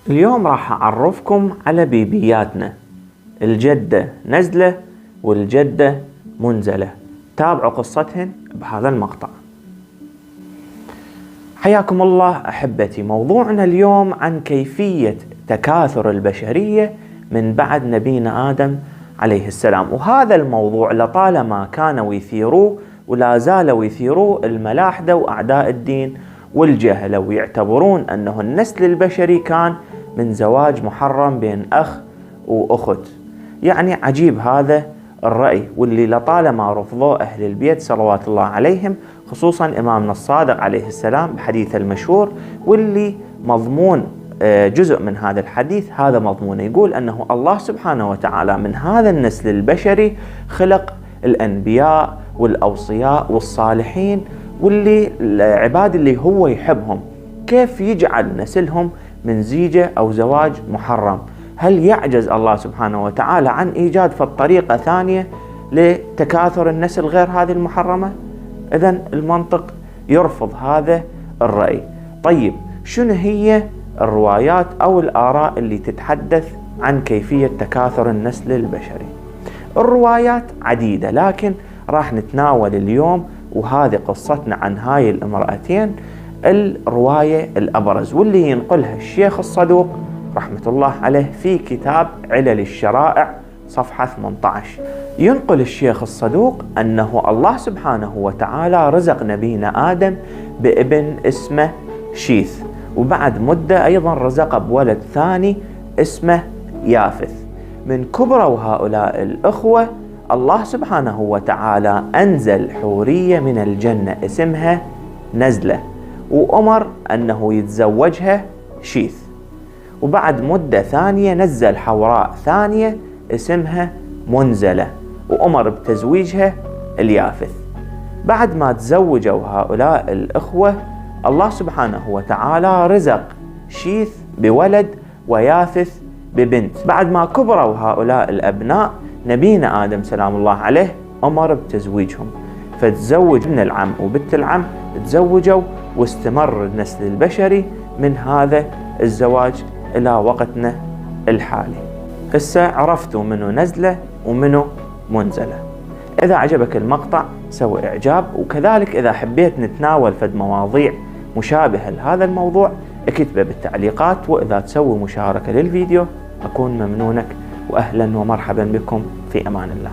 اليوم راح أعرفكم على بيبياتنا الجدة نزلة والجدة منزلة. تابعوا قصتهن بهذا المقطع. حياكم الله أحبتي. موضوعنا اليوم عن كيفية تكاثر البشرية من بعد نبينا آدم عليه السلام، وهذا الموضوع لطالما كانوا يثيروه ولا زالوا يثيروه الملاحدة وأعداء الدين والجهلة، ويعتبرون أنه النسل البشري كان من زواج محرم بين أخ وأخت. يعني عجيب هذا الرأي، واللي لطالما رفضوه أهل البيت صلوات الله عليهم، خصوصا إمامنا الصادق عليه السلام بحديث المشهور، واللي مضمون جزء من هذا الحديث هذا مضمون يقول أنه الله سبحانه وتعالى من هذا النسل البشري خلق الأنبياء والأوصياء والصالحين واللي العباد اللي هو يحبهم. كيف يجعل نسلهم من زيجة أو زواج محرم؟ هل يعجز الله سبحانه وتعالى عن إيجاد في الطريقة ثانية لتكاثر النسل غير هذه المحرمة؟ إذن المنطق يرفض هذا الرأي. طيب شنو هي الروايات أو الآراء اللي تتحدث عن كيفية تكاثر النسل البشري؟ الروايات عديدة، لكن راح نتناول اليوم وهذه قصتنا عن هاي الامرأتين الرواية الأبرز، واللي ينقلها الشيخ الصدوق رحمة الله عليه في كتاب علل الشرائع صفحة 18. ينقل الشيخ الصدوق أنه الله سبحانه وتعالى رزق نبينا آدم بابن اسمه شيث، وبعد مدة أيضا رزق بولد ثاني اسمه يافث. من كبروا هؤلاء الأخوة الله سبحانه وتعالى أنزل حورية من الجنة اسمها نزلة، وأمر أنه يتزوجها شيث. وبعد مدة ثانية نزل حوراء ثانية اسمها منزلة، وأمر بتزويجها اليافث. بعد ما تزوجوا هؤلاء الأخوة الله سبحانه وتعالى رزق شيث بولد ويافث ببنت. بعد ما كبروا هؤلاء الأبناء نبينا آدم سلام الله عليه أمر بتزويجهم، فتزوج ابن العم وبنت العم، تزوجوا واستمر النسل البشري من هذا الزواج إلى وقتنا الحالي. هسه عرفتوا منو نزلة ومنو منزلة. إذا عجبك المقطع سوي إعجاب، وكذلك إذا حبيت نتناول فد مواضيع مشابهة لهذا الموضوع اكتبه بالتعليقات، وإذا تسوي مشاركة للفيديو أكون ممنونك. وأهلا ومرحبا بكم، في أمان الله.